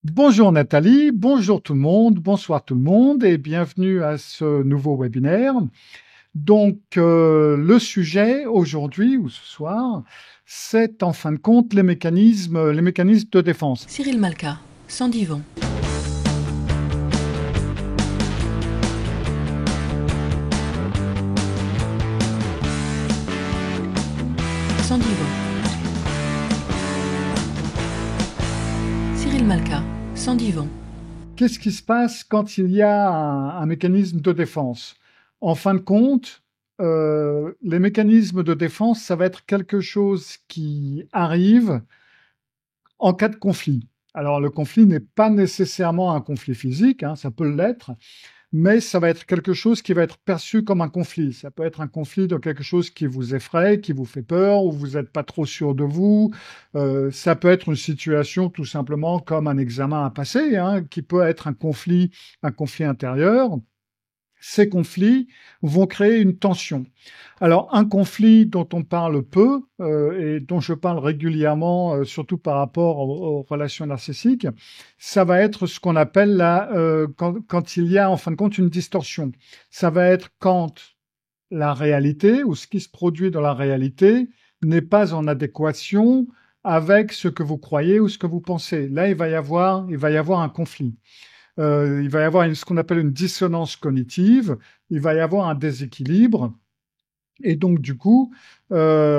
Bonjour Nathalie, bonjour tout le monde, bonsoir tout le monde et bienvenue à ce nouveau webinaire. Le sujet aujourd'hui ou ce soir, c'est en fin de compte les mécanismes de défense. Cyril Malka, Sandy Vent. Sandy Vent. Cyril Malka, Sandy Vent. Qu'est-ce qui se passe quand il y a un mécanisme de défense? En fin de compte, les mécanismes de défense, ça va être quelque chose qui arrive en cas de conflit. Alors le conflit n'est pas nécessairement un conflit physique, hein, ça peut l'être, mais ça va être quelque chose qui va être perçu comme un conflit. Ça peut être un conflit de quelque chose qui vous effraie, qui vous fait peur, ou vous n'êtes pas trop sûr de vous. Ça peut être une situation tout simplement comme un examen à passer, hein, qui peut être un conflit intérieur. Ces conflits vont créer une tension. Alors, un conflit dont on parle peu et dont je parle régulièrement, surtout par rapport aux relations narcissiques, ça va être ce qu'on appelle quand il y a en fin de compte une distorsion. Ça va être quand la réalité ou ce qui se produit dans la réalité n'est pas en adéquation avec ce que vous croyez ou ce que vous pensez. Là, il va y avoir un conflit. Il va y avoir ce qu'on appelle une dissonance cognitive, il va y avoir un déséquilibre, et donc du coup, ceci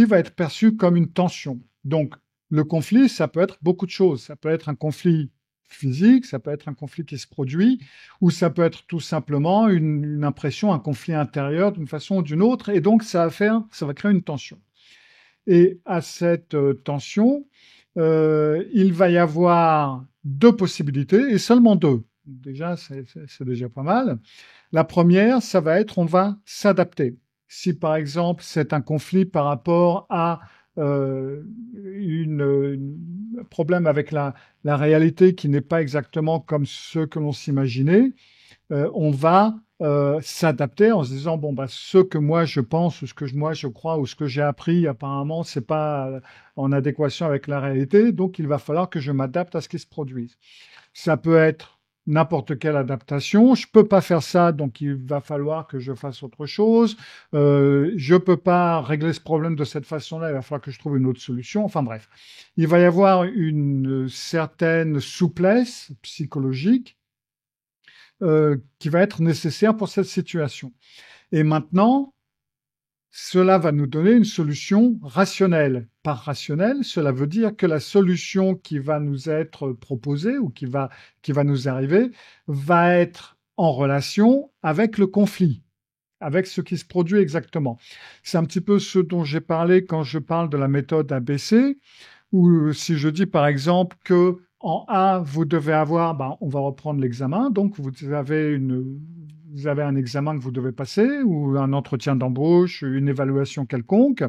va être perçu comme une tension. Donc le conflit, ça peut être beaucoup de choses. Ça peut être un conflit physique, ça peut être un conflit qui se produit, ou ça peut être tout simplement une impression, un conflit intérieur d'une façon ou d'une autre, et donc ça va créer une tension. Et à cette tension, il va y avoir deux possibilités, et seulement deux. Déjà, c'est déjà pas mal. La première, ça va être on va s'adapter. Si par exemple c'est un conflit par rapport à un problème avec la réalité qui n'est pas exactement comme ce que l'on s'imaginait, on va s'adapter en se disant bon bah ce que moi je pense ou ce que moi je crois ou ce que j'ai appris apparemment c'est pas en adéquation avec la réalité, donc il va falloir que je m'adapte à ce qui se produise. Ça peut être n'importe quelle adaptation. Je peux pas faire ça, donc il va falloir que je fasse autre chose. Je peux pas régler ce problème de cette façon-là, il va falloir que je trouve une autre solution. Enfin bref, il va y avoir une certaine souplesse psychologique qui va être nécessaire pour cette situation. Et maintenant, cela va nous donner une solution rationnelle. Par rationnelle, cela veut dire que la solution qui va nous être proposée ou qui va nous arriver va être en relation avec le conflit, avec ce qui se produit exactement. C'est un petit peu ce dont j'ai parlé quand je parle de la méthode ABC, ou si je dis par exemple que en A, vous devez avoir, on va reprendre l'examen, donc vous avez un examen que vous devez passer, ou un entretien d'embauche, une évaluation quelconque.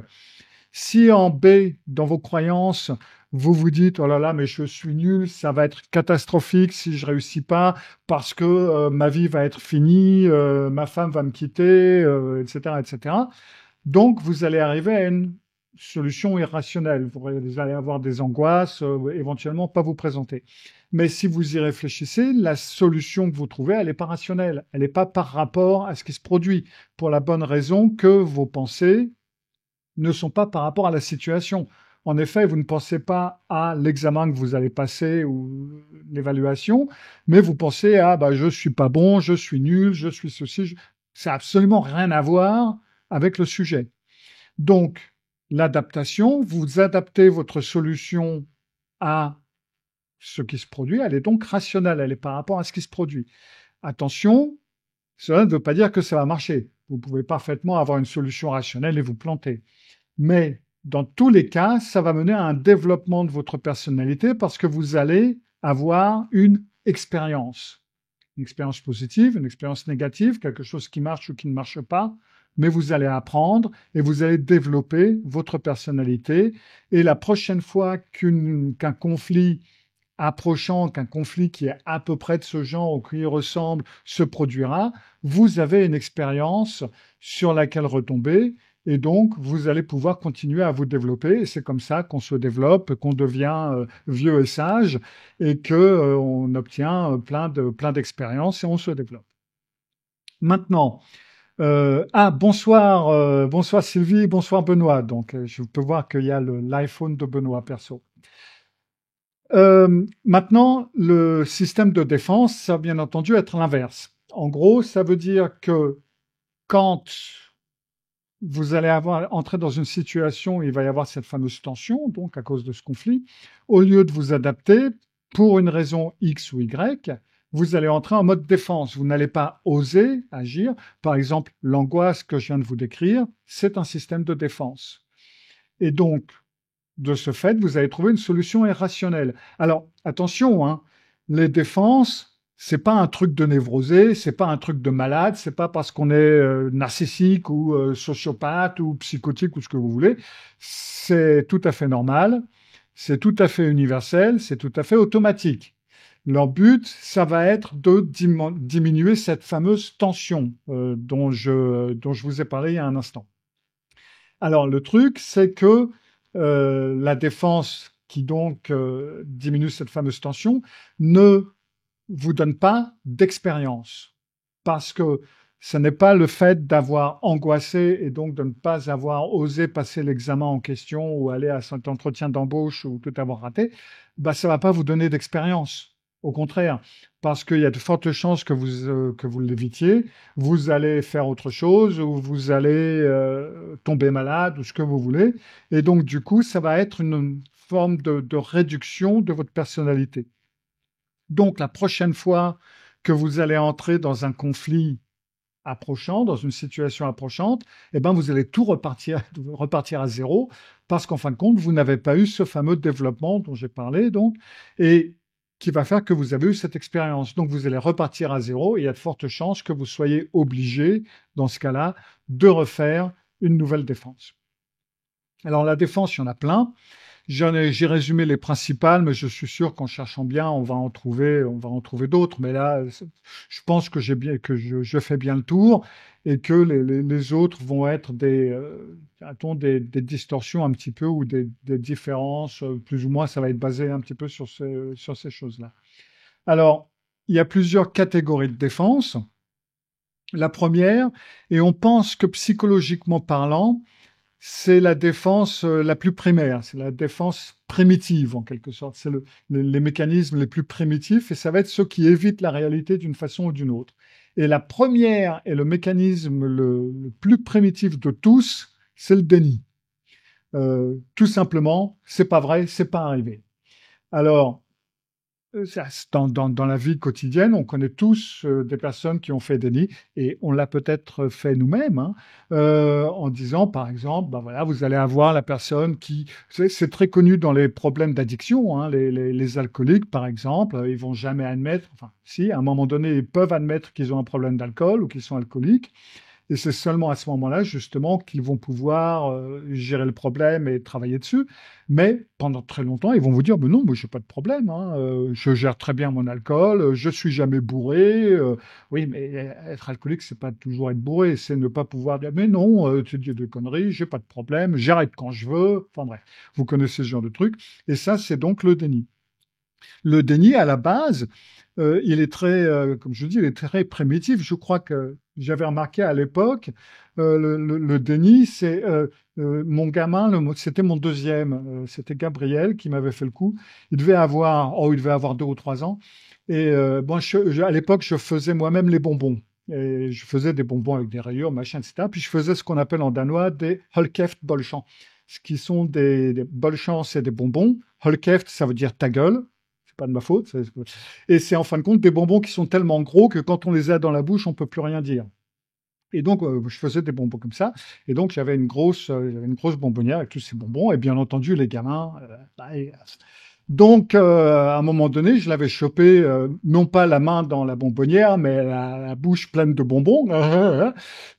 Si en B, dans vos croyances, vous vous dites, oh là là, mais je suis nul, ça va être catastrophique si je réussis pas, parce que ma vie va être finie, ma femme va me quitter, etc., etc. Donc, vous allez arriver à une solution irrationnelle. Vous allez avoir des angoisses, éventuellement pas vous présenter. Mais si vous y réfléchissez, la solution que vous trouvez, elle n'est pas rationnelle. Elle n'est pas par rapport à ce qui se produit, pour la bonne raison que vos pensées ne sont pas par rapport à la situation. En effet, vous ne pensez pas à l'examen que vous allez passer ou l'évaluation, mais vous pensez à je suis pas bon, je suis nul, je suis ceci. Ça n'a absolument rien à voir avec le sujet. Donc, l'adaptation, vous adaptez votre solution à ce qui se produit, elle est donc rationnelle, elle est par rapport à ce qui se produit. Attention, cela ne veut pas dire que ça va marcher. Vous pouvez parfaitement avoir une solution rationnelle et vous planter. Mais dans tous les cas, ça va mener à un développement de votre personnalité parce que vous allez avoir une expérience. Une expérience positive, une expérience négative, quelque chose qui marche ou qui ne marche pas, mais vous allez apprendre et vous allez développer votre personnalité. Et la prochaine fois qu'un conflit approchant, qu'un conflit qui est à peu près de ce genre ou qui y ressemble se produira, vous avez une expérience sur laquelle retomber Et donc, vous allez pouvoir continuer à vous développer. Et c'est comme ça qu'on se développe, qu'on devient vieux et sage, et que on obtient plein d'expériences et on se développe. Maintenant, bonsoir, bonsoir Sylvie, bonsoir Benoît. Donc, je peux voir qu'il y a l'iPhone de Benoît perso. Maintenant, le système de défense, ça va bien entendu être l'inverse. En gros, ça veut dire que quand vous allez entrer dans une situation où il va y avoir cette fameuse tension, donc à cause de ce conflit, au lieu de vous adapter pour une raison X ou Y, vous allez entrer en mode défense. Vous n'allez pas oser agir. Par exemple, l'angoisse que je viens de vous décrire, c'est un système de défense. Et donc, de ce fait, vous allez trouver une solution irrationnelle. Alors, attention, hein, les défenses, c'est pas un truc de névrosé, c'est pas un truc de malade, c'est pas parce qu'on est narcissique ou sociopathe ou psychotique ou ce que vous voulez. C'est tout à fait normal, c'est tout à fait universel, c'est tout à fait automatique. Leur but, ça va être de diminuer cette fameuse tension dont je vous ai parlé il y a un instant. Alors, le truc, c'est que la défense qui donc diminue cette fameuse tension ne vous donne pas d'expérience. Parce que ce n'est pas le fait d'avoir angoissé et donc de ne pas avoir osé passer l'examen en question ou aller à cet entretien d'embauche ou tout avoir raté, ça ne va pas vous donner d'expérience. Au contraire, parce qu'il y a de fortes chances que vous l'évitiez, vous allez faire autre chose ou vous allez tomber malade ou ce que vous voulez. Et donc, du coup, ça va être une forme de réduction de votre personnalité. Donc, la prochaine fois que vous allez entrer dans un conflit approchant, dans une situation approchante, vous allez tout repartir à zéro parce qu'en fin de compte, vous n'avez pas eu ce fameux développement dont j'ai parlé, donc, et qui va faire que vous avez eu cette expérience. Donc, vous allez repartir à zéro et il y a de fortes chances que vous soyez obligé, dans ce cas-là, de refaire une nouvelle défense. Alors, la défense, il y en a plein. J'ai résumé les principales, mais je suis sûr qu'en cherchant bien, on va en trouver d'autres. Mais là, je pense que je fais bien le tour et que les autres vont être des distorsions un petit peu ou des différences, plus ou moins, ça va être basé un petit peu sur ces choses-là. Alors, il y a plusieurs catégories de défense. La première, et on pense que psychologiquement parlant, c'est la défense la plus primaire, c'est la défense primitive en quelque sorte. C'est les mécanismes les plus primitifs et ça va être ceux qui évitent la réalité d'une façon ou d'une autre. Et la première et le mécanisme le plus primitif de tous, c'est le déni. Tout simplement, c'est pas vrai, c'est pas arrivé. Alors, dans la vie quotidienne, on connaît tous des personnes qui ont fait déni et on l'a peut-être fait nous-mêmes en disant, par exemple, voilà, vous allez avoir la personne qui, c'est très connu dans les problèmes d'addiction, hein, les alcooliques, par exemple, ils vont jamais admettre, enfin, si, à un moment donné, ils peuvent admettre qu'ils ont un problème d'alcool ou qu'ils sont alcooliques. Et c'est seulement à ce moment-là, justement, qu'ils vont pouvoir gérer le problème et travailler dessus. Mais pendant très longtemps, ils vont vous dire, non, moi, j'ai pas de problème. Je gère très bien mon alcool, je suis jamais bourré. Oui, mais être alcoolique, c'est pas toujours être bourré, c'est ne pas pouvoir dire, mais non, tu dis des conneries, j'ai pas de problème, j'arrête quand je veux. Enfin bref, vous connaissez ce genre de truc. Et ça, c'est donc le déni. Le déni, à la base, il est très, comme je dis, il est très primitif. Je crois que j'avais remarqué à l'époque, le déni, c'est mon gamin, c'était mon deuxième, c'était Gabriel qui m'avait fait le coup. Il devait avoir 2 ou 3 ans. Et à l'époque, je faisais moi-même les bonbons. Et je faisais des bonbons avec des rayures, machin, etc. Puis je faisais ce qu'on appelle en danois des Holkeft bolchan. Ce qui sont des bolchan, c'est des bonbons. Holkeft, ça veut dire ta gueule. Pas de ma faute. Et c'est en fin de compte des bonbons qui sont tellement gros que quand on les a dans la bouche, on peut plus rien dire. Et donc, je faisais des bonbons comme ça. Et donc, j'avais une grosse bonbonnière avec tous ces bonbons. Et bien entendu, les gamins. Donc, à un moment donné, je l'avais chopé, non pas la main dans la bonbonnière, mais la bouche pleine de bonbons.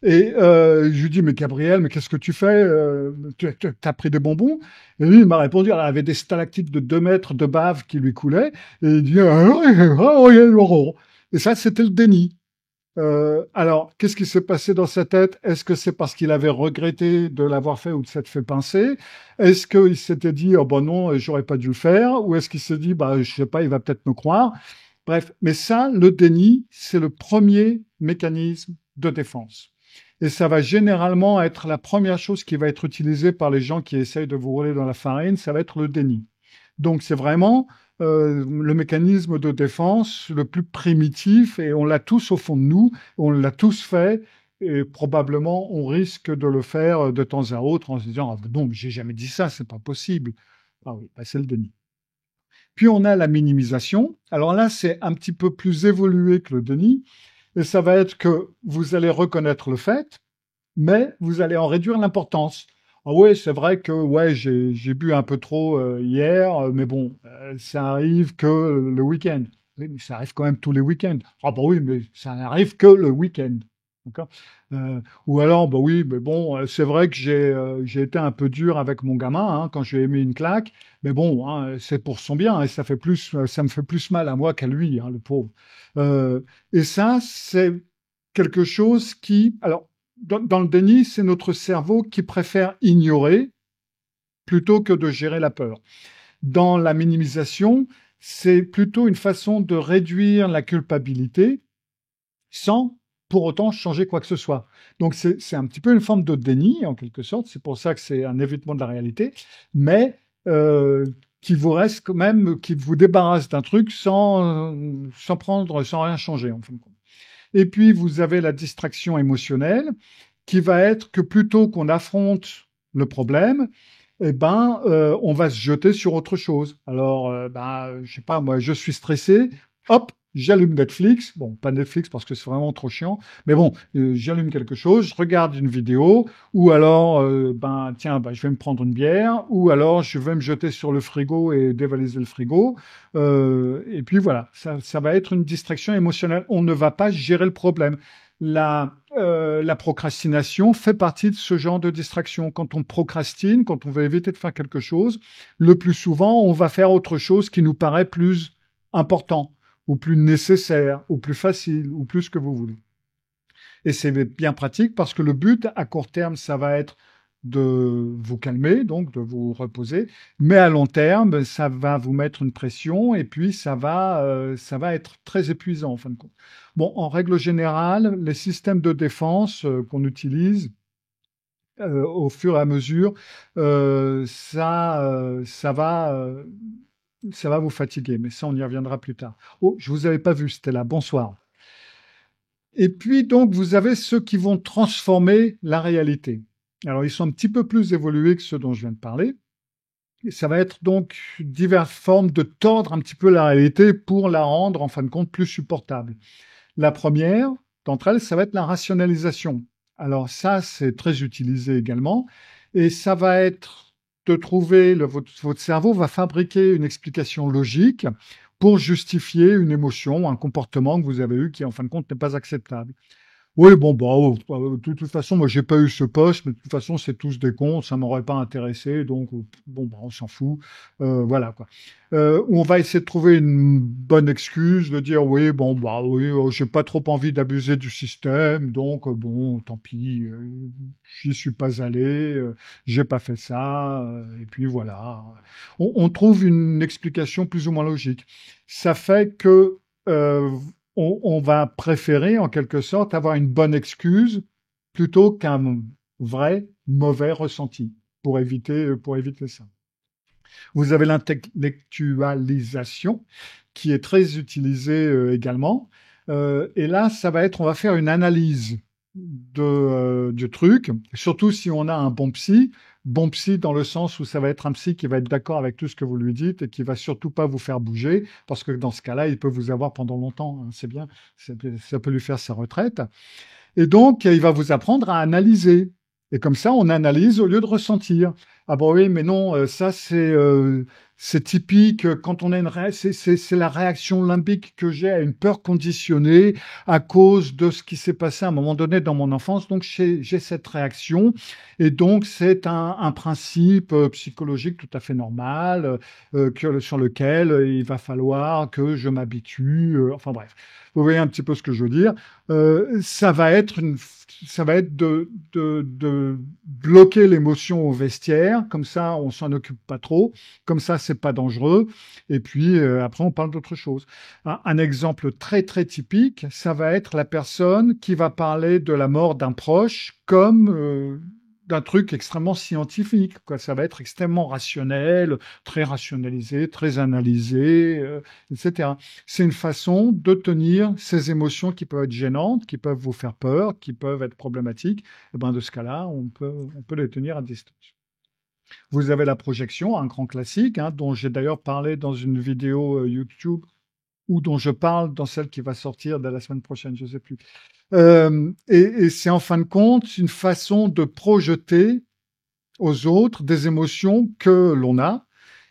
Et je lui dis, mais Gabriel, mais qu'est-ce que tu fais? T'as pris des bonbons? Et lui, il m'a répondu, il avait des stalactites de 2 mètres de bave qui lui coulaient. Et il dit, et ça, c'était le déni. Alors, qu'est-ce qui s'est passé dans sa tête? Est-ce que c'est parce qu'il avait regretté de l'avoir fait ou de s'être fait pincer? Est-ce qu'il s'était dit, oh ben non, j'aurais pas dû le faire? Ou est-ce qu'il s'est dit, bah, je sais pas, il va peut-être me croire? Bref, mais ça, le déni, c'est le premier mécanisme de défense. Et ça va généralement être la première chose qui va être utilisée par les gens qui essayent de vous rouler dans la farine, ça va être le déni. Donc c'est vraiment le mécanisme de défense le plus primitif et on l'a tous au fond de nous, on l'a tous fait et probablement on risque de le faire de temps à autre en se disant ah, non, j'ai jamais dit ça, c'est pas possible. Ah oui, bah, c'est le déni. Puis on a la minimisation. Alors là, c'est un petit peu plus évolué que le déni et ça va être que vous allez reconnaître le fait, mais vous allez en réduire l'importance. Ah ouais, c'est vrai que ouais, j'ai bu un peu trop hier, mais bon, ça arrive que le week-end. Oui, mais ça arrive quand même tous les week-ends. Ah bah oui, mais ça n'arrive que le week-end. D'accord. Ou alors, bah oui, mais bon, c'est vrai que j'ai été un peu dur avec mon gamin quand je lui ai mis une claque, mais bon, c'est pour son bien et ça me fait plus mal à moi qu'à lui, le pauvre. Et ça, c'est quelque chose qui, alors dans le déni, c'est notre cerveau qui préfère ignorer plutôt que de gérer la peur. Dans la minimisation, c'est plutôt une façon de réduire la culpabilité sans pour autant changer quoi que ce soit. Donc c'est un petit peu une forme de déni en quelque sorte. C'est pour ça que c'est un évitement de la réalité, mais qui vous reste quand même, qui vous débarrasse d'un truc sans rien changer en fin de compte. Et puis, vous avez la distraction émotionnelle qui va être que plutôt qu'on affronte le problème, eh ben, on va se jeter sur autre chose. Alors, je sais pas, moi, je suis stressé, hop, j'allume Netflix. Bon, pas Netflix parce que c'est vraiment trop chiant, mais bon, j'allume quelque chose, je regarde une vidéo, ou alors, je vais me prendre une bière, ou alors je vais me jeter sur le frigo et dévaliser le frigo. Et puis voilà, ça va être une distraction émotionnelle. On ne va pas gérer le problème. La procrastination fait partie de ce genre de distraction. Quand on procrastine, quand on veut éviter de faire quelque chose, le plus souvent, on va faire autre chose qui nous paraît plus important, ou plus nécessaire, ou plus facile, ou plus que vous voulez. Et c'est bien pratique parce que le but, à court terme, ça va être de vous calmer, donc de vous reposer, mais à long terme, ça va vous mettre une pression et puis ça va être très épuisant en fin de compte. Bon, en règle générale, les systèmes de défense qu'on utilise au fur et à mesure, ça va vous fatiguer, mais ça, on y reviendra plus tard. Oh, je vous avais pas vu, Stella. Bonsoir. Et puis, donc, vous avez ceux qui vont transformer la réalité. Alors, ils sont un petit peu plus évolués que ceux dont je viens de parler. Et ça va être donc diverses formes de tordre un petit peu la réalité pour la rendre, en fin de compte, plus supportable. La première d'entre elles, ça va être la rationalisation. Alors ça, c'est très utilisé également. Et ça va être de trouver, votre cerveau va fabriquer une explication logique pour justifier une émotion, un comportement que vous avez eu qui, en fin de compte, n'est pas acceptable. Oui, bon, de toute façon, moi, j'ai pas eu ce poste, mais de toute façon, c'est tous des cons, ça m'aurait pas intéressé, donc, on s'en fout. Voilà, quoi. On va essayer de trouver une bonne excuse, de dire, oui, oui, j'ai pas trop envie d'abuser du système, donc, tant pis, j'y suis pas allé, j'ai pas fait ça, et puis voilà. On trouve une explication plus ou moins logique. Ça fait que, on va préférer, en quelque sorte, avoir une bonne excuse plutôt qu'un vrai mauvais ressenti pour éviter ça. Vous avez l'intellectualisation qui est très utilisée également. Et là, ça va être, on va faire une analyse du truc, surtout si on a un bon psy dans le sens où ça va être un psy qui va être d'accord avec tout ce que vous lui dites et qui va surtout pas vous faire bouger, parce que dans ce cas-là, il peut vous avoir pendant longtemps, c'est bien, ça peut lui faire sa retraite. Et donc, il va vous apprendre à analyser. Et comme ça, on analyse au lieu de ressentir. Ah bon oui, mais non, ça C'est typique quand on a c'est la réaction limbique que j'ai à une peur conditionnée à cause de ce qui s'est passé à un moment donné dans mon enfance. Donc j'ai cette réaction et donc c'est un principe psychologique tout à fait normal sur lequel il va falloir que je m'habitue. Enfin bref, vous voyez un petit peu ce que je veux dire. Ça va être de bloquer l'émotion au vestiaire, comme ça on s'en occupe pas trop, comme ça c'est pas dangereux, et puis après on parle d'autre chose. Un exemple très très typique, ça va être la personne qui va parler de la mort d'un proche comme d'un truc extrêmement scientifique, quoi. Ça va être extrêmement rationnel, très rationalisé, très analysé, etc. C'est une façon de tenir ces émotions qui peuvent être gênantes, qui peuvent vous faire peur, qui peuvent être problématiques. Et ben de ce cas-là, on peut les tenir à distance. Vous avez la projection, un grand classique, hein, dont j'ai d'ailleurs parlé dans une vidéo YouTube ou dont je parle dans celle qui va sortir dès la semaine prochaine, je ne sais plus. Et c'est en fin de compte une façon de projeter aux autres des émotions que l'on a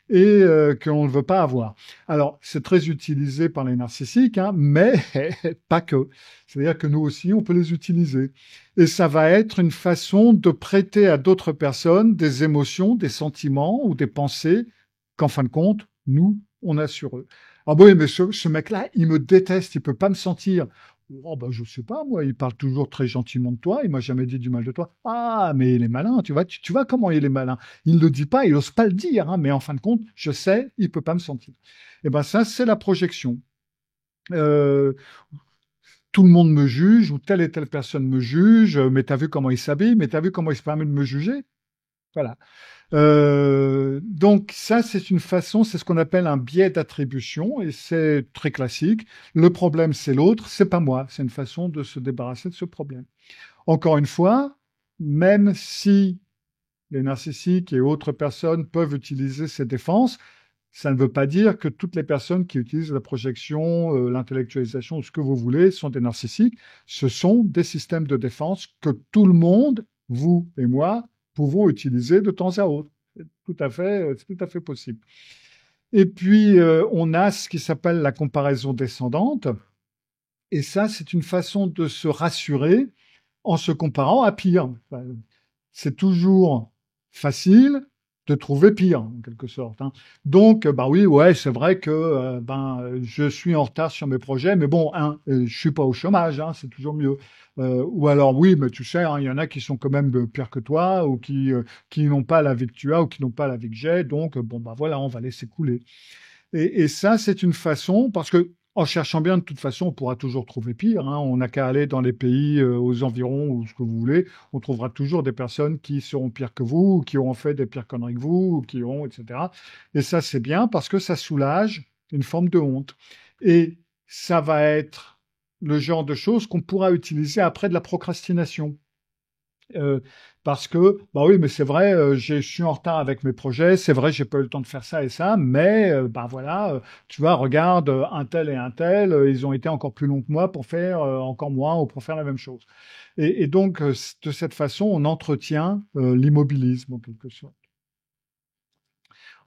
et que l'on ne veut pas avoir. Alors, c'est très utilisé par les narcissiques, hein, mais pas que. C'est-à-dire que nous aussi, on peut les utiliser. Et ça va être une façon de prêter à d'autres personnes des émotions, des sentiments ou des pensées qu'en fin de compte, nous, on a sur eux. Ah bon, oui, mais ce mec-là, il me déteste, il peut pas me sentir. Oh ben je sais pas moi, il parle toujours très gentiment de toi, il m'a jamais dit du mal de toi. Ah mais il est malin, tu vois comment il est malin. Il ne le dit pas, il n'ose pas le dire, hein, mais en fin de compte, je sais, il peut pas me sentir. Et ben ça c'est la projection. Euh, Tout le monde me juge ou telle et telle personne me juge, mais t'as vu comment il s'habille, mais t'as vu comment il se permet de me juger. Voilà. Donc ça, c'est une façon, c'est ce qu'on appelle un biais d'attribution et c'est très classique. Le problème, c'est l'autre, c'est pas moi. C'est une façon de se débarrasser de ce problème. Encore une fois, même si les narcissiques et autres personnes peuvent utiliser ces défenses, ça ne veut pas dire que toutes les personnes qui utilisent la projection, l'intellectualisation, ce que vous voulez, sont des narcissiques. Ce sont des systèmes de défense que tout le monde, vous et moi, pouvons utiliser de temps à autre. C'est tout à fait possible. Et puis, on a ce qui s'appelle la comparaison descendante. Et ça, c'est une façon de se rassurer en se comparant à pire. Enfin, c'est toujours facile de trouver pire, en quelque sorte, hein. Donc, bah oui, ouais, c'est vrai que je suis en retard sur mes projets, mais bon, hein, je suis pas au chômage, hein, c'est toujours mieux. Ou alors, oui, mais tu sais, hein, il y en a qui sont quand même pires que toi, ou qui n'ont pas la vie que tu as, ou qui n'ont pas la vie que j'ai, donc, bon, bah voilà, on va laisser couler. Et ça, c'est une façon, parce que en cherchant bien, de toute façon, on pourra toujours trouver pire, hein. On n'a qu'à aller dans les pays aux environs ou ce que vous voulez. On trouvera toujours des personnes qui seront pires que vous, ou qui auront fait des pires conneries que vous, ou qui ont, etc. Et ça, c'est bien parce que ça soulage une forme de honte. Et ça va être le genre de choses qu'on pourra utiliser après de la procrastination. Euh, Parce que, bah oui, mais c'est vrai, je suis en retard avec mes projets, c'est vrai, j'ai pas eu le temps de faire ça et ça, mais bah voilà, tu vois, regarde un tel et un tel, ils ont été encore plus longs que moi pour faire encore moins ou pour faire la même chose. Et donc, de cette façon, on entretient l'immobilisme en quelque sorte.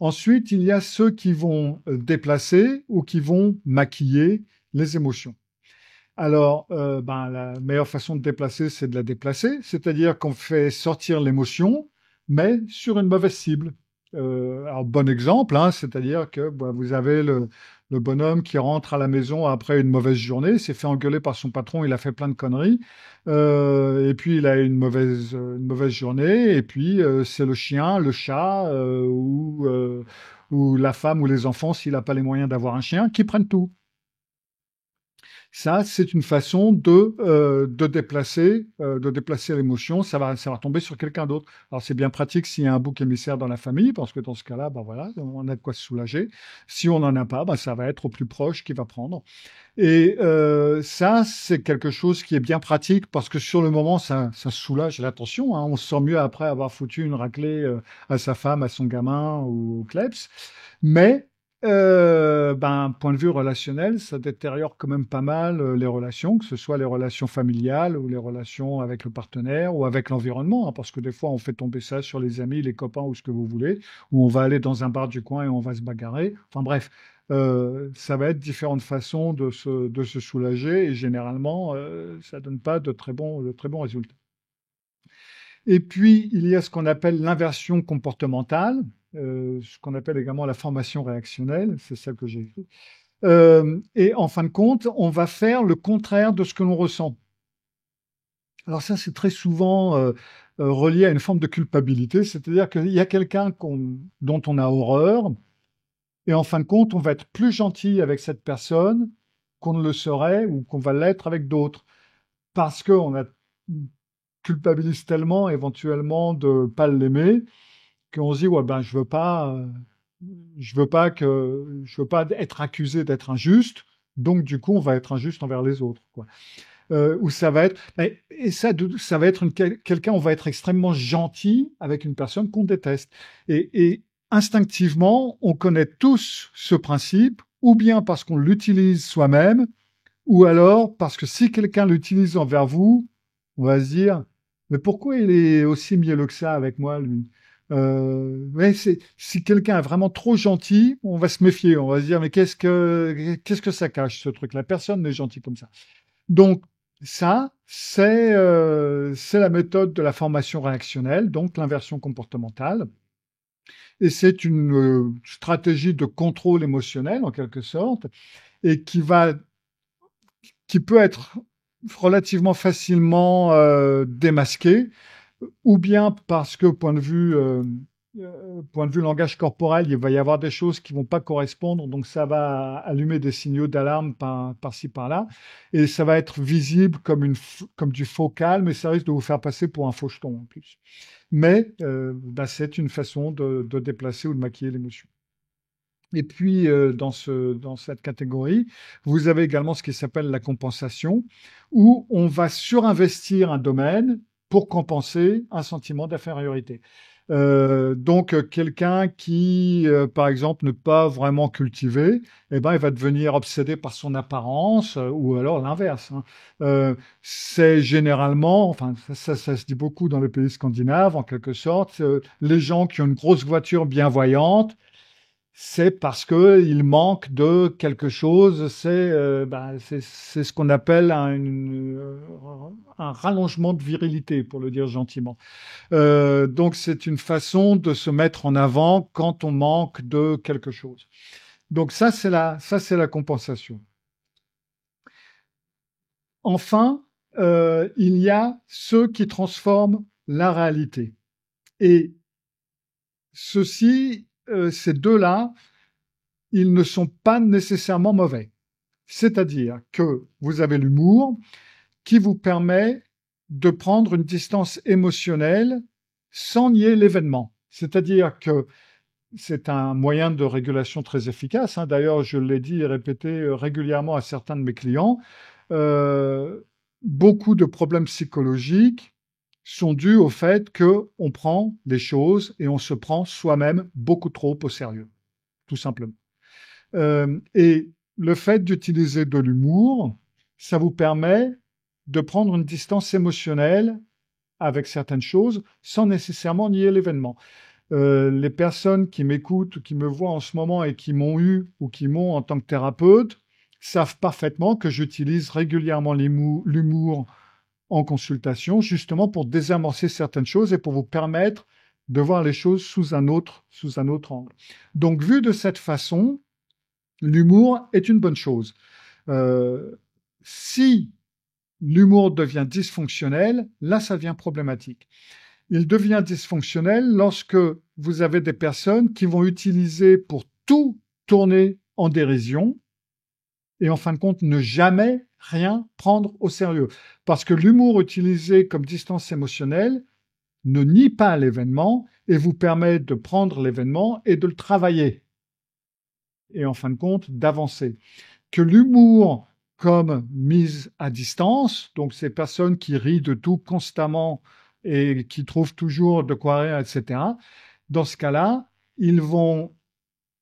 Ensuite, il y a ceux qui vont déplacer ou qui vont maquiller les émotions. Alors, la meilleure façon de déplacer, c'est de la déplacer, c'est-à-dire qu'on fait sortir l'émotion, mais sur une mauvaise cible. Alors, bon exemple, hein, c'est-à-dire que vous avez le bonhomme qui rentre à la maison après une mauvaise journée, s'est fait engueuler par son patron, il a fait plein de conneries, et puis il a une mauvaise journée, et puis c'est le chien, le chat, ou la femme ou les enfants, s'il n'a pas les moyens d'avoir un chien, qui prennent tout. Ça, c'est une façon de déplacer l'émotion. Ça va tomber sur quelqu'un d'autre. Alors, c'est bien pratique s'il y a un bouc émissaire dans la famille, parce que dans ce cas-là, ben voilà, on a de quoi se soulager. Si on n'en a pas, ben ça va être au plus proche qui va prendre. Et ça, c'est quelque chose qui est bien pratique, parce que sur le moment, ça soulage la tension, hein. On se sent mieux après avoir foutu une raclée à sa femme, à son gamin ou au kleps. Mais point de vue relationnel, ça détériore quand même pas mal les relations, que ce soit les relations familiales ou les relations avec le partenaire ou avec l'environnement, hein, parce que des fois on fait tomber ça sur les amis, les copains ou ce que vous voulez, ou on va aller dans un bar du coin et on va se bagarrer. Enfin bref, ça va être différentes façons de se soulager et généralement ça donne pas de très bons résultats. Et puis, il y a ce qu'on appelle l'inversion comportementale, ce qu'on appelle également la formation réactionnelle, c'est celle que j'ai écrite. Et en fin de compte, on va faire le contraire de ce que l'on ressent. Alors ça, c'est très souvent relié à une forme de culpabilité, c'est-à-dire qu'il y a quelqu'un dont on a horreur, et en fin de compte, on va être plus gentil avec cette personne qu'on ne le serait ou qu'on va l'être avec d'autres, parce qu'on a culpabilise tellement éventuellement de pas l'aimer qu'on se dit ouais ben je veux pas être accusé d'être injuste, donc du coup on va être injuste envers les autres quoi. Ou ça va être et ça va être quelqu'un, on va être extrêmement gentil avec une personne qu'on déteste et instinctivement on connaît tous ce principe, ou bien parce qu'on l'utilise soi-même, ou alors parce que si quelqu'un l'utilise envers vous, on va se dire mais pourquoi il est aussi mielleux que ça avec moi, lui? Mais si quelqu'un est vraiment trop gentil, on va se méfier. On va se dire, mais qu'est-ce que ça cache, ce truc-là? Personne n'est gentil comme ça. Donc, ça, c'est la méthode de la formation réactionnelle, donc l'inversion comportementale. Et c'est une stratégie de contrôle émotionnel, en quelque sorte, et qui peut être relativement facilement démasquée, ou bien parce que point de vue langage corporel, il va y avoir des choses qui vont pas correspondre, donc ça va allumer des signaux d'alarme par-ci par-là, et ça va être visible comme du faux calme, et ça risque de vous faire passer pour un faucheton en plus. Mais c'est une façon de déplacer ou de maquiller l'émotion. Et puis, dans cette catégorie, vous avez également ce qui s'appelle la compensation, où on va surinvestir un domaine pour compenser un sentiment d'infériorité. Donc, quelqu'un qui, par exemple, n'est pas vraiment cultivé, eh ben, il va devenir obsédé par son apparence, ou alors l'inverse, hein. C'est généralement, enfin, ça se dit beaucoup dans les pays scandinaves, en quelque sorte, les gens qui ont une grosse voiture bien voyante, c'est parce que il manque de quelque chose. C'est ce qu'on appelle un rallongement de virilité, pour le dire gentiment. Donc c'est une façon de se mettre en avant quand on manque de quelque chose. Donc ça c'est la compensation. Enfin, il y a ceux qui transforment la réalité. Et ces deux-là, ils ne sont pas nécessairement mauvais. C'est-à-dire que vous avez l'humour qui vous permet de prendre une distance émotionnelle sans nier l'événement. C'est-à-dire que c'est un moyen de régulation très efficace, hein. D'ailleurs, je l'ai dit et répété régulièrement à certains de mes clients. Beaucoup de problèmes psychologiques sont dus au fait qu'on prend les choses et on se prend soi-même beaucoup trop au sérieux, tout simplement. Et le fait d'utiliser de l'humour, ça vous permet de prendre une distance émotionnelle avec certaines choses sans nécessairement nier l'événement. Les personnes qui m'écoutent, qui me voient en ce moment et qui m'ont eu ou qui m'ont en tant que thérapeute savent parfaitement que j'utilise régulièrement l'humour en consultation, justement pour désamorcer certaines choses et pour vous permettre de voir les choses sous un autre angle. Donc, vu de cette façon, l'humour est une bonne chose. Si l'humour devient dysfonctionnel, là, ça devient problématique. Il devient dysfonctionnel lorsque vous avez des personnes qui vont utiliser pour tout tourner en dérision et en fin de compte ne jamais rien prendre au sérieux. Parce que l'humour utilisé comme distance émotionnelle ne nie pas l'événement et vous permet de prendre l'événement et de le travailler. Et en fin de compte, d'avancer. Que l'humour comme mise à distance, donc ces personnes qui rient de tout constamment et qui trouvent toujours de quoi rire, etc., dans ce cas-là, ils vont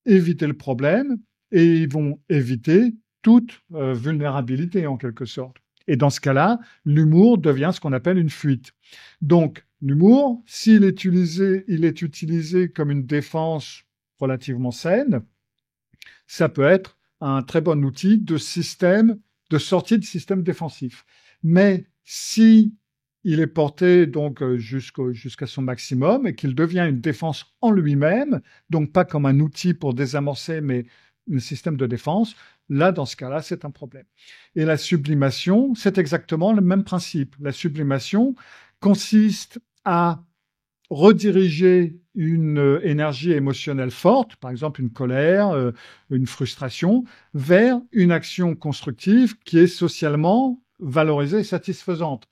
éviter le problème et ils vont éviter toute vulnérabilité en quelque sorte. Et dans ce cas-là, l'humour devient ce qu'on appelle une fuite. Donc, l'humour, s'il est utilisé, il est utilisé comme une défense relativement saine, ça peut être un très bon outil de sortie de système défensif. Mais si il est porté donc jusqu'à son maximum et qu'il devient une défense en lui-même, donc pas comme un outil pour désamorcer, mais un système de défense, là, dans ce cas-là, c'est un problème. Et la sublimation, c'est exactement le même principe. La sublimation consiste à rediriger une énergie émotionnelle forte, par exemple une colère, une frustration, vers une action constructive qui est socialement valorisée et satisfaisante.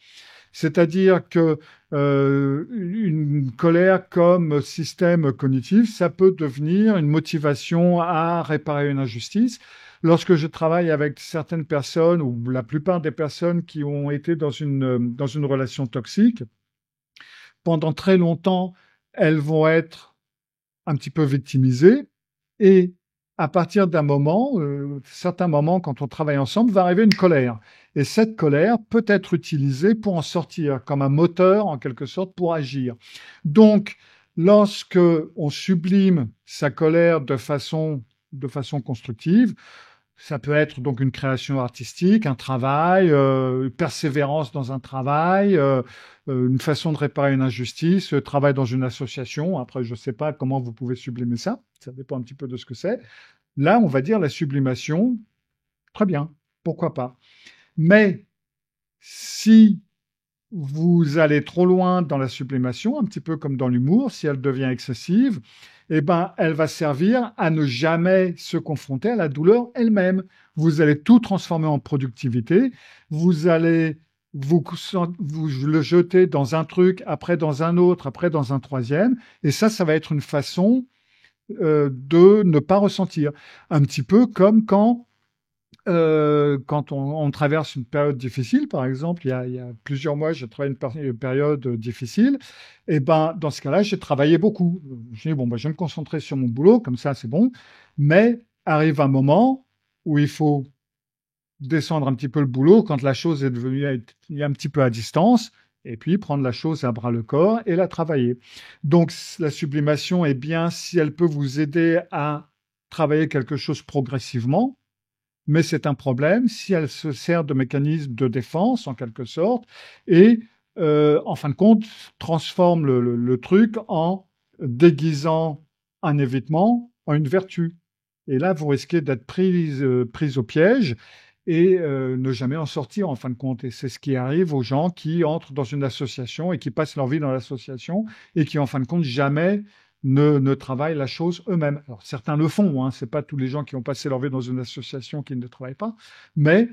C'est-à-dire que une colère comme système cognitif, ça peut devenir une motivation à réparer une injustice. Lorsque je travaille avec certaines personnes, ou la plupart des personnes qui ont été dans une relation toxique, pendant très longtemps, elles vont être un petit peu victimisées et à partir d'un moment, certains moments, quand on travaille ensemble, va arriver une colère. Et cette colère peut être utilisée pour en sortir, comme un moteur, en quelque sorte, pour agir. Donc, lorsque on sublime sa colère de façon constructive, ça peut être donc une création artistique, un travail, une persévérance dans un travail, une façon de réparer une injustice, travail dans une association. Après, je ne sais pas comment vous pouvez sublimer ça. Ça dépend un petit peu de ce que c'est. Là, on va dire la sublimation. Très bien, pourquoi pas. Mais si vous allez trop loin dans la sublimation, un petit peu comme dans l'humour, si elle devient excessive, eh ben, elle va servir à ne jamais se confronter à la douleur elle-même. Vous allez tout transformer en productivité, vous allez vous le jeter dans un truc, après dans un autre, après dans un troisième, et ça va être une façon de ne pas ressentir. Un petit peu comme quand on traverse une période difficile, par exemple, il y a plusieurs mois, j'ai travaillé une période difficile, et ben, dans ce cas-là, j'ai travaillé beaucoup. Je dis, bon, ben, je vais me concentrer sur mon boulot, comme ça, c'est bon. Mais arrive un moment où il faut descendre un petit peu le boulot quand la chose est devenue un petit peu à distance, et puis prendre la chose à bras le corps et la travailler. Donc, la sublimation est bien si elle peut vous aider à travailler quelque chose progressivement, mais c'est un problème si elle se sert de mécanismes de défense, en quelque sorte, et en fin de compte, transforme le truc en déguisant un évitement en une vertu. Et là, vous risquez d'être prise au piège et ne jamais en sortir, en fin de compte. Et c'est ce qui arrive aux gens qui entrent dans une association et qui passent leur vie dans l'association et qui, en fin de compte, jamais ne travaillent la chose eux-mêmes. Alors, certains le font, hein, c'est pas tous les gens qui ont passé leur vie dans une association qui ne travaillent pas, mais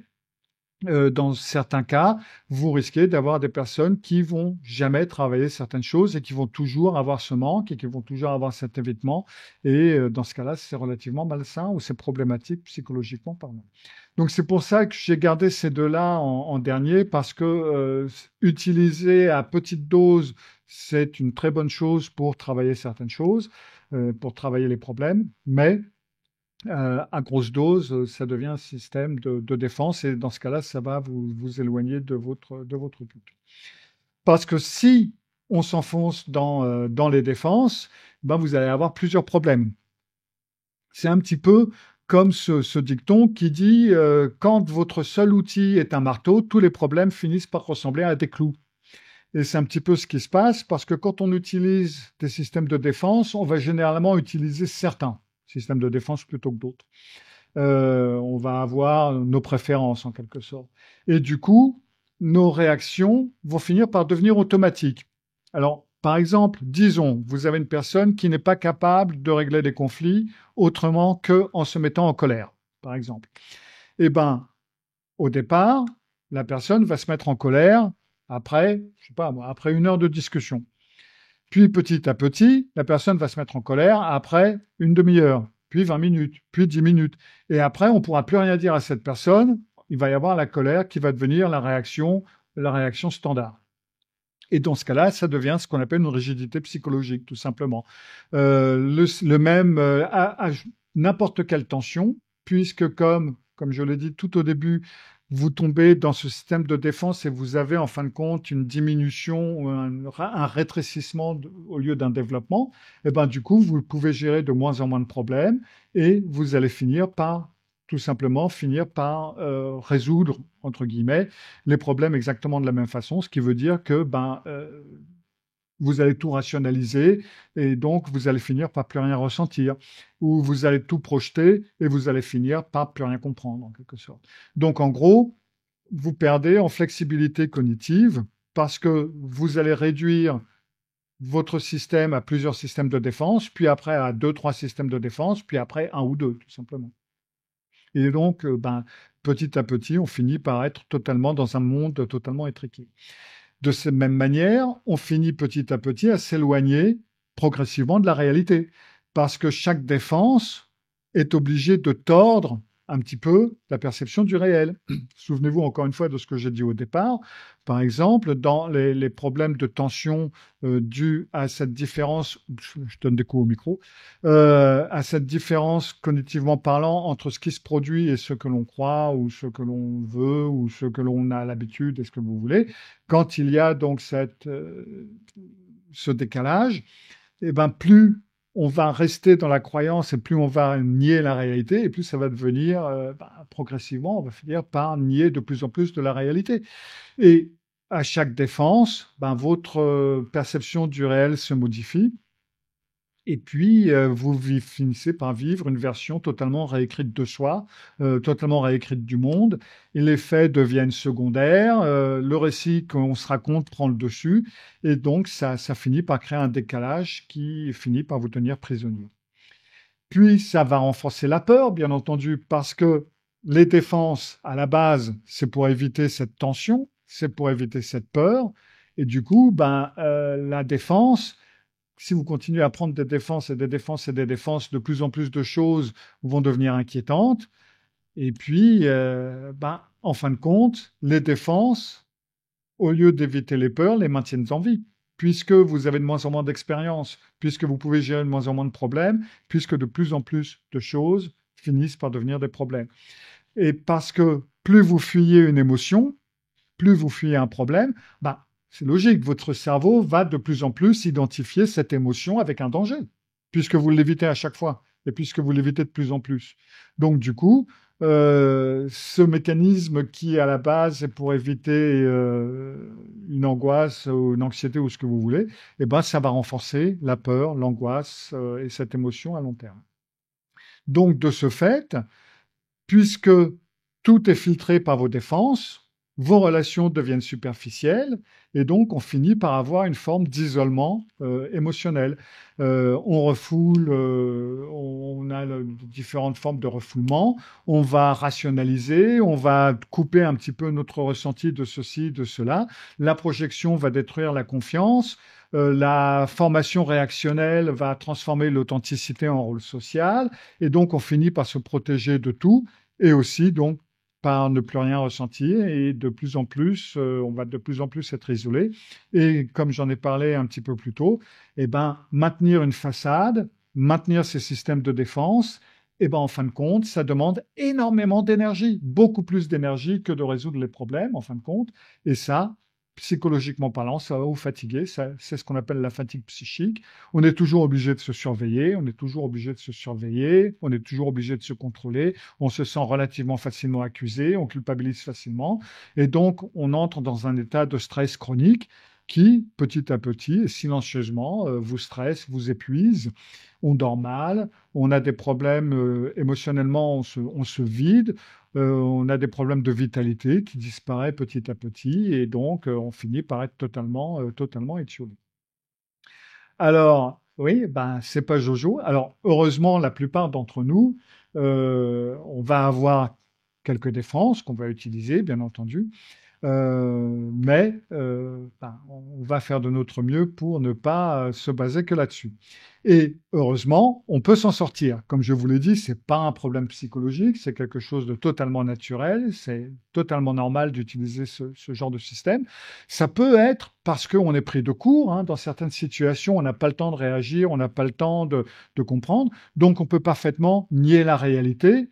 dans certains cas, vous risquez d'avoir des personnes qui vont jamais travailler certaines choses et qui vont toujours avoir ce manque et qui vont toujours avoir cet évitement. Et dans ce cas-là, c'est relativement malsain ou c'est problématique psychologiquement parlant. Donc c'est pour ça que j'ai gardé ces deux-là en dernier parce que utiliser à petite dose, c'est une très bonne chose pour travailler certaines choses, pour travailler les problèmes, mais à grosse dose, ça devient un système de défense et dans ce cas-là, ça va vous éloigner de votre but. Parce que si on s'enfonce dans les défenses, ben vous allez avoir plusieurs problèmes. C'est un petit peu comme ce dicton qui dit quand votre seul outil est un marteau, tous les problèmes finissent par ressembler à des clous. Et c'est un petit peu ce qui se passe parce que quand on utilise des systèmes de défense, on va généralement utiliser certains systèmes de défense plutôt que d'autres. On va avoir nos préférences en quelque sorte. Et du coup, nos réactions vont finir par devenir automatiques. Alors, par exemple, disons, vous avez une personne qui n'est pas capable de régler des conflits autrement qu'en se mettant en colère, par exemple. Eh bien, au départ, la personne va se mettre en colère après, je sais pas moi, après 1 heure de discussion. Puis petit à petit, la personne va se mettre en colère après une demi-heure, puis 20 minutes, puis 10 minutes. Et après, on ne pourra plus rien dire à cette personne. Il va y avoir la colère qui va devenir la réaction standard. Et dans ce cas-là, ça devient ce qu'on appelle une rigidité psychologique, tout simplement. À n'importe quelle tension, puisque comme je l'ai dit tout au début, vous tombez dans ce système de défense et vous avez en fin de compte une diminution ou un rétrécissement au lieu d'un développement, et ben du coup, vous pouvez gérer de moins en moins de problèmes et vous allez tout simplement finir par résoudre, entre guillemets, les problèmes exactement de la même façon, ce qui veut dire que vous allez tout rationaliser et donc vous allez finir par plus rien ressentir. Ou vous allez tout projeter et vous allez finir par plus rien comprendre, en quelque sorte. Donc en gros, vous perdez en flexibilité cognitive parce que vous allez réduire votre système à plusieurs systèmes de défense, puis après à 2, 3 systèmes de défense, puis après 1 ou 2, tout simplement. Et donc, petit à petit, on finit par être totalement dans un monde totalement étriqué. De cette même manière, on finit petit à petit à s'éloigner progressivement de la réalité, parce que chaque défense est obligée de tordre un petit peu la perception du réel. Souvenez-vous encore une fois de ce que j'ai dit au départ. Par exemple, dans les problèmes de tension dus à cette différence, je donne des coups au micro, à cette différence cognitivement parlant entre ce qui se produit et ce que l'on croit ou ce que l'on veut ou ce que l'on a l'habitude et ce que vous voulez, quand il y a donc ce décalage, et ben plus on va rester dans la croyance et plus on va nier la réalité, et plus ça va devenir, progressivement, on va finir par nier de plus en plus de la réalité. Et à chaque défense, votre perception du réel se modifie. Et puis, vous finissez par vivre une version totalement réécrite de soi, totalement réécrite du monde. Et les faits deviennent secondaires, le récit qu'on se raconte prend le dessus, et donc ça finit par créer un décalage qui finit par vous tenir prisonnier. Puis, ça va renforcer la peur, bien entendu, parce que les défenses, à la base, c'est pour éviter cette tension, c'est pour éviter cette peur. Et du coup, la défense, si vous continuez à prendre des défenses et des défenses et des défenses, de plus en plus de choses vont devenir inquiétantes. Et puis, en fin de compte, les défenses, au lieu d'éviter les peurs, les maintiennent en vie. Puisque vous avez de moins en moins d'expérience, puisque vous pouvez gérer de moins en moins de problèmes, puisque de plus en plus de choses finissent par devenir des problèmes. Et parce que plus vous fuyez une émotion, plus vous fuyez un problème, c'est logique, votre cerveau va de plus en plus identifier cette émotion avec un danger, puisque vous l'évitez à chaque fois, et puisque vous l'évitez de plus en plus. Donc du coup, ce mécanisme qui, à la base, est pour éviter une angoisse ou une anxiété ou ce que vous voulez, ça va renforcer la peur, l'angoisse et cette émotion à long terme. Donc de ce fait, puisque tout est filtré par vos défenses, vos relations deviennent superficielles et donc on finit par avoir une forme d'isolement émotionnel. On refoule, on a différentes formes de refoulement, on va rationaliser, on va couper un petit peu notre ressenti de ceci, de cela. La projection va détruire la confiance. La formation réactionnelle va transformer l'authenticité en rôle social et donc on finit par se protéger de tout et aussi donc par ne plus rien ressentir et de plus en plus, on va de plus en plus être isolé. Et comme j'en ai parlé un petit peu plus tôt, maintenir une façade, maintenir ces systèmes de défense, en fin de compte, ça demande énormément d'énergie, beaucoup plus d'énergie que de résoudre les problèmes, en fin de compte. Et ça, psychologiquement parlant, ça va vous fatiguer. C'est ce qu'on appelle la fatigue psychique. On est toujours obligé de se surveiller, on est toujours obligé de se surveiller, on est toujours obligé de se contrôler, on se sent relativement facilement accusé, on culpabilise facilement. Et donc, on entre dans un état de stress chronique qui, petit à petit et silencieusement, vous stresse, vous épuise. On dort mal, on a des problèmes émotionnellement, on se vide, on a des problèmes de vitalité qui disparaissent petit à petit et donc on finit par être totalement étiolé. Alors, oui, c'est pas Jojo. Alors, heureusement, la plupart d'entre nous, on va avoir quelques défenses qu'on va utiliser, bien entendu. Mais on va faire de notre mieux pour ne pas se baser que là-dessus. Et heureusement, on peut s'en sortir. Comme je vous l'ai dit, c'est pas un problème psychologique, c'est quelque chose de totalement naturel, c'est totalement normal d'utiliser ce genre de système. Ça peut être parce qu'on est pris de court, dans certaines situations, on n'a pas le temps de réagir, on n'a pas le temps de comprendre, donc on peut parfaitement nier la réalité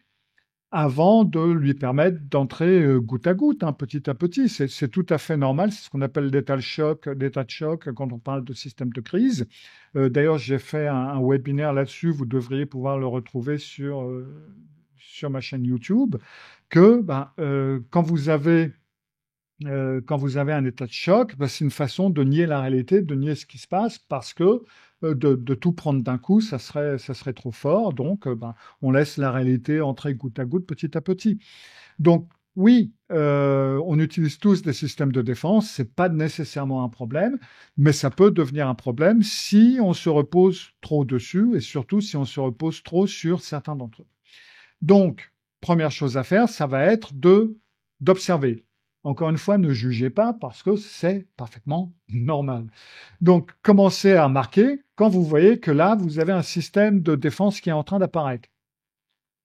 avant de lui permettre d'entrer goutte à goutte, hein, petit à petit. C'est tout à fait normal. C'est ce qu'on appelle l'état de choc quand on parle de système de crise. D'ailleurs, j'ai fait un webinaire là-dessus. Vous devriez pouvoir le retrouver sur ma chaîne YouTube. Quand vous avez un état de choc, c'est une façon de nier la réalité, de nier ce qui se passe, parce que de tout prendre d'un coup, ça serait trop fort. Donc, on laisse la réalité entrer goutte à goutte, petit à petit. Donc, oui, on utilise tous des systèmes de défense, c'est pas nécessairement un problème, mais ça peut devenir un problème si on se repose trop dessus, et surtout si on se repose trop sur certains d'entre eux. Donc, première chose à faire, ça va être d'observer. Encore une fois, ne jugez pas parce que c'est parfaitement normal. Donc, commencez à remarquer quand vous voyez que là, vous avez un système de défense qui est en train d'apparaître.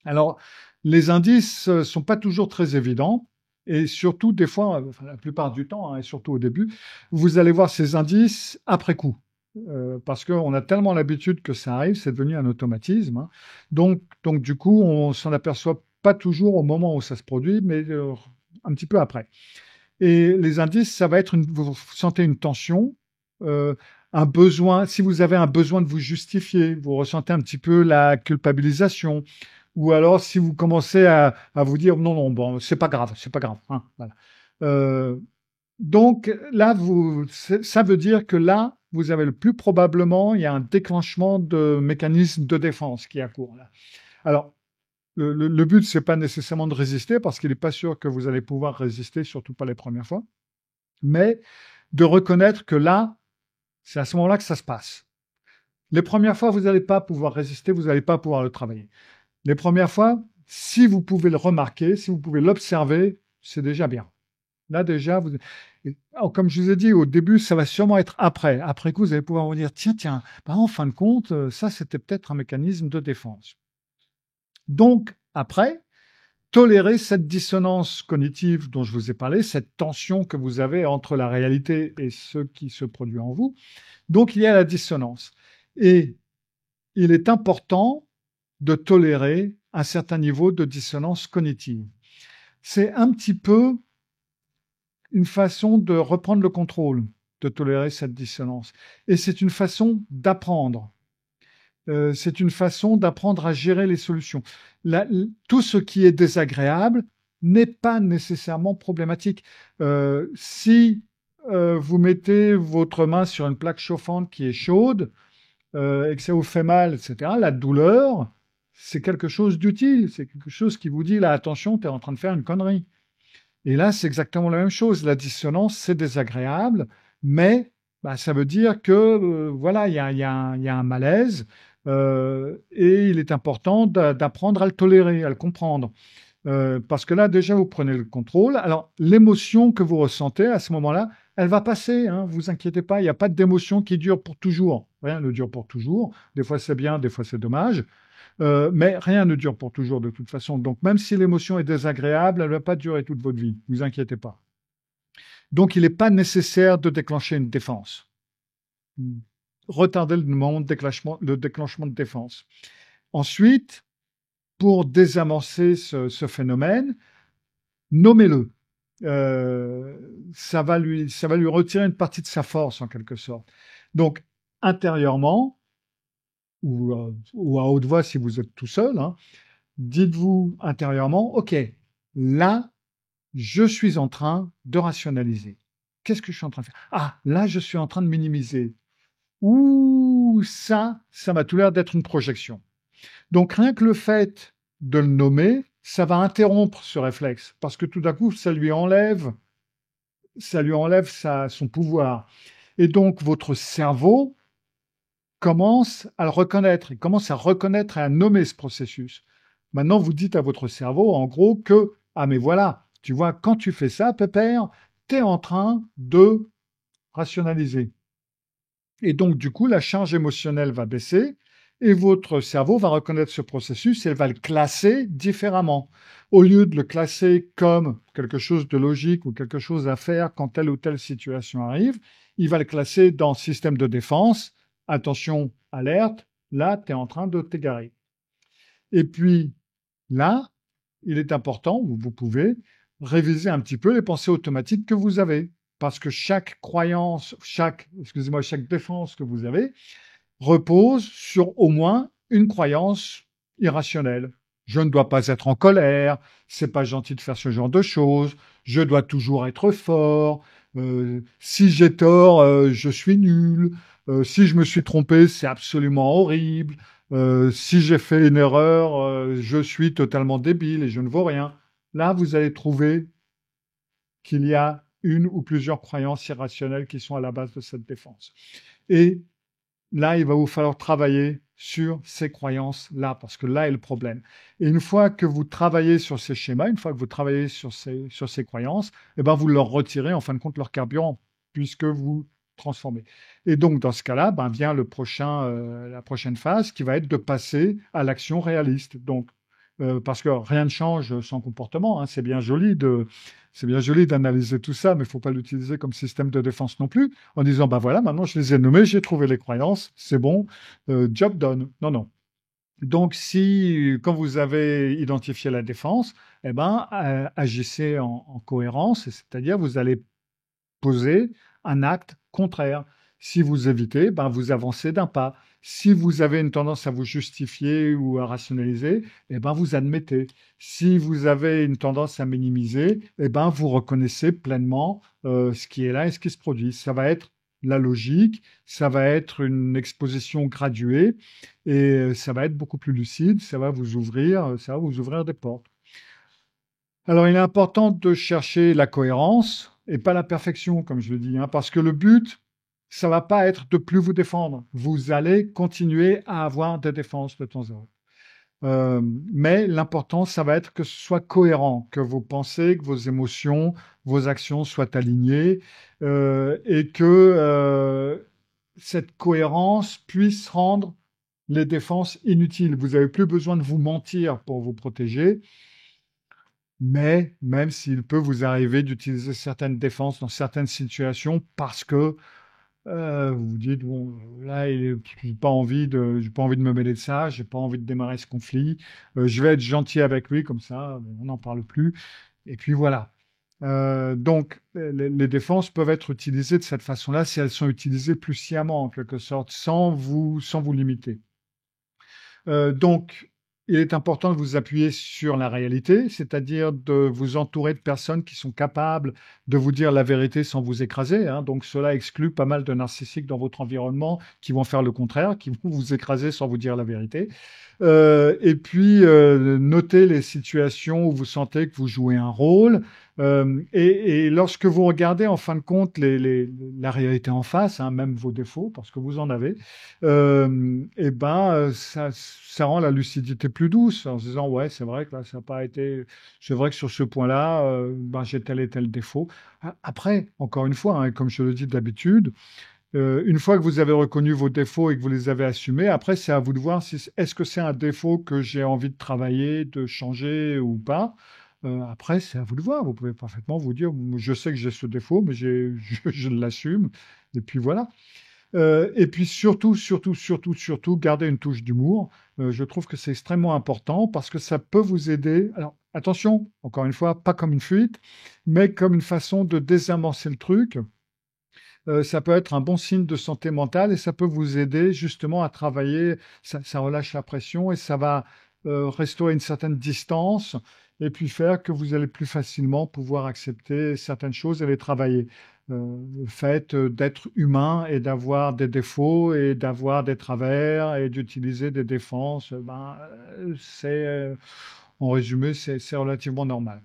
Alors, les indices ne sont pas toujours très évidents et surtout, des fois, la plupart du temps, hein, et surtout au début, vous allez voir ces indices après coup. Parce qu'on a tellement l'habitude que ça arrive, c'est devenu un automatisme, hein. Donc, du coup, on s'en aperçoit pas toujours au moment où ça se produit, mais un petit peu après. Et les indices, ça va être vous sentez une tension, un besoin. Si vous avez un besoin de vous justifier, vous ressentez un petit peu la culpabilisation, ou alors si vous commencez à vous dire non, bon, c'est pas grave, hein, voilà. Donc là, ça veut dire que là, vous avez le plus probablement, il y a un déclenchement de mécanisme de défense qui est à court là. Alors, le but, c'est pas nécessairement de résister, parce qu'il n'est pas sûr que vous allez pouvoir résister, surtout pas les premières fois, mais de reconnaître que là, c'est à ce moment-là que ça se passe. Les premières fois, vous n'allez pas pouvoir résister, vous n'allez pas pouvoir le travailler. Les premières fois, si vous pouvez le remarquer, si vous pouvez l'observer, c'est déjà bien. Là, déjà, comme je vous ai dit, au début, ça va sûrement être après. Après coup, vous allez pouvoir vous dire, tiens, en fin de compte, ça, c'était peut-être un mécanisme de défense. Donc, après, tolérer cette dissonance cognitive dont je vous ai parlé, cette tension que vous avez entre la réalité et ce qui se produit en vous. Donc, il y a la dissonance. Et il est important de tolérer un certain niveau de dissonance cognitive. C'est un petit peu une façon de reprendre le contrôle, de tolérer cette dissonance. Et c'est une façon d'apprendre. C'est une façon d'apprendre à gérer les solutions. Tout ce qui est désagréable n'est pas nécessairement problématique. Si vous mettez votre main sur une plaque chauffante qui est chaude et que ça vous fait mal, etc., la douleur, c'est quelque chose d'utile. C'est quelque chose qui vous dit, là, attention, tu es en train de faire une connerie. Et là, c'est exactement la même chose. La dissonance, c'est désagréable, mais ça veut dire que voilà, il y a un malaise et il est important d'apprendre à le tolérer, à le comprendre. Parce que là, déjà, vous prenez le contrôle. Alors, l'émotion que vous ressentez à ce moment-là, elle va passer, hein, vous inquiétez pas, il n'y a pas d'émotion qui dure pour toujours. Rien ne dure pour toujours. Des fois, c'est bien, des fois, c'est dommage. Mais rien ne dure pour toujours de toute façon. Donc, même si l'émotion est désagréable, elle ne va pas durer toute votre vie. Ne vous inquiétez pas. Donc, il n'est pas nécessaire de déclencher une défense. Retardez le moment de déclenchement de défense. Ensuite, pour désamorcer ce phénomène, nommez-le. Ça va lui retirer une partie de sa force, en quelque sorte. Donc, intérieurement, ou à haute voix si vous êtes tout seul, hein, dites-vous intérieurement, OK, là, je suis en train de rationaliser. Qu'est-ce que je suis en train de faire? Ah, là, je suis en train de minimiser. Ouh, ça m'a tout l'air d'être une projection. Donc, rien que le fait de le nommer, ça va interrompre ce réflexe, parce que tout d'un coup, ça lui enlève son pouvoir. Et donc, votre cerveau commence à le reconnaître. Il commence à reconnaître et à nommer ce processus. Maintenant, vous dites à votre cerveau, en gros, que « Ah, mais voilà, tu vois, quand tu fais ça, pépère, tu es en train de rationaliser. » Et donc, du coup, la charge émotionnelle va baisser et votre cerveau va reconnaître ce processus et va le classer différemment. Au lieu de le classer comme quelque chose de logique ou quelque chose à faire quand telle ou telle situation arrive, il va le classer dans système de défense. Attention, alerte, là, tu es en train de t'égarer. Et puis, là, il est important, ou vous pouvez, réviser un petit peu les pensées automatiques que vous avez. Parce que chaque croyance, chaque défense que vous avez repose sur au moins une croyance irrationnelle. Je ne dois pas être en colère, c'est pas gentil de faire ce genre de choses, je dois toujours être fort, si j'ai tort, je suis nul, si je me suis trompé, c'est absolument horrible, si j'ai fait une erreur, je suis totalement débile et je ne vaux rien. Là, vous allez trouver qu'il y a une ou plusieurs croyances irrationnelles qui sont à la base de cette défense. Et là, il va vous falloir travailler sur ces croyances-là, parce que là est le problème. Et une fois que vous travaillez sur ces schémas, une fois que vous travaillez sur ces croyances, eh ben, vous leur retirez en fin de compte leur carburant, puisque vous transformez. Et donc, dans ce cas-là, ben, vient la prochaine phase qui va être de passer à l'action réaliste. Donc, parce que rien ne change sans comportement, hein. C'est bien joli d'analyser tout ça, mais il ne faut pas l'utiliser comme système de défense non plus, en disant, ben voilà, maintenant je les ai nommés, j'ai trouvé les croyances, c'est bon, job done. Non, non. Donc, quand vous avez identifié la défense, eh ben, agissez en cohérence, c'est-à-dire vous allez poser un acte contraire. Si vous évitez, ben vous avancez d'un pas. Si vous avez une tendance à vous justifier ou à rationaliser, eh ben vous admettez. Si vous avez une tendance à minimiser, eh ben vous reconnaissez pleinement ce qui est là et ce qui se produit. Ça va être la logique, ça va être une exposition graduée et ça va être beaucoup plus lucide, ça va vous ouvrir des portes. Alors, il est important de chercher la cohérence et pas la perfection, comme je le dis, hein, parce que le but, ça va pas être de plus vous défendre. Vous allez continuer à avoir des défenses de temps à autre. Mais l'important, ça va être que ce soit cohérent, que vos pensées, que vos émotions, vos actions soient alignées et que cette cohérence puisse rendre les défenses inutiles. Vous n'avez plus besoin de vous mentir pour vous protéger. Mais même s'il peut vous arriver d'utiliser certaines défenses dans certaines situations parce que vous vous dites, bon, là, j'ai pas envie de me mêler de ça, j'ai pas envie de démarrer ce conflit, je vais être gentil avec lui, comme ça, on n'en parle plus. Et puis voilà. Donc, les défenses peuvent être utilisées de cette façon-là si elles sont utilisées plus sciemment, en quelque sorte, sans vous limiter. Donc, il est important de vous appuyer sur la réalité, c'est-à-dire de vous entourer de personnes qui sont capables de vous dire la vérité sans vous écraser, hein. Donc, cela exclut pas mal de narcissiques dans votre environnement qui vont faire le contraire, qui vont vous écraser sans vous dire la vérité. Et puis, notez les situations où vous sentez que vous jouez un rôle. Et lorsque vous regardez en fin de compte la réalité en face, hein, même vos défauts, parce que vous en avez, et ben ça rend la lucidité plus douce en se disant ouais c'est vrai que là ça n'a pas été, c'est vrai que sur ce point-là, ben, j'ai tel et tel défaut. Après, encore une fois, hein, comme je le dis d'habitude. Une fois que vous avez reconnu vos défauts et que vous les avez assumés, après, c'est à vous de voir si est-ce que c'est un défaut que j'ai envie de travailler, de changer ou pas. Après, c'est à vous de voir. Vous pouvez parfaitement vous dire, je sais que j'ai ce défaut, mais je l'assume. Et puis voilà. Et puis surtout, gardez une touche d'humour. Je trouve que c'est extrêmement important parce que ça peut vous aider. Alors, attention, encore une fois, pas comme une fuite, mais comme une façon de désamorcer le truc. Ça peut être un bon signe de santé mentale et ça peut vous aider justement à travailler, ça relâche la pression et ça va restaurer une certaine distance et puis faire que vous allez plus facilement pouvoir accepter certaines choses et les travailler. Le fait d'être humain et d'avoir des défauts et d'avoir des travers et d'utiliser des défenses, ben, en résumé, c'est relativement normal.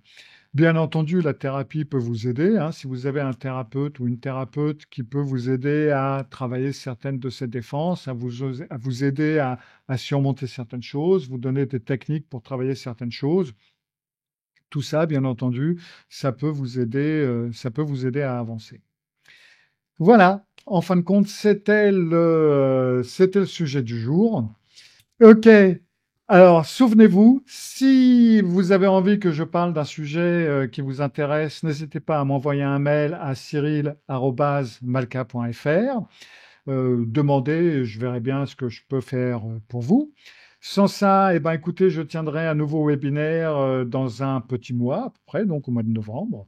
Bien entendu, la thérapie peut vous aider, hein. Si vous avez un thérapeute ou une thérapeute qui peut vous aider à travailler certaines de ces défenses, à vous aider à surmonter certaines choses, vous donner des techniques pour travailler certaines choses, tout ça, bien entendu, ça peut vous aider à avancer. Voilà, en fin de compte, c'était le sujet du jour. Ok. Alors, souvenez-vous, si vous avez envie que je parle d'un sujet qui vous intéresse, n'hésitez pas à m'envoyer un mail à cyril@malka.fr. Demandez, je verrai bien ce que je peux faire pour vous. Sans ça, eh ben, écoutez, je tiendrai un nouveau webinaire dans un petit mois, à peu près, donc au mois de novembre.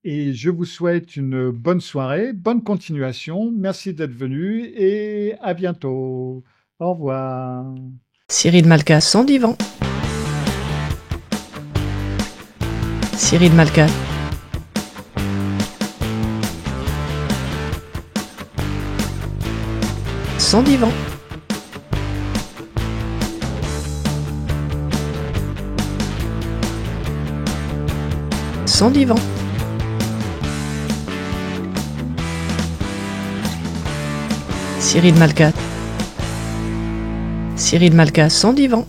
Et je vous souhaite une bonne soirée, bonne continuation. Merci d'être venu et à bientôt. Au revoir. Cyril Malka, sans divan. Cyril Malka. Sans divan. Sans divan. Cyril Malka. Cyril Malka, sans divan.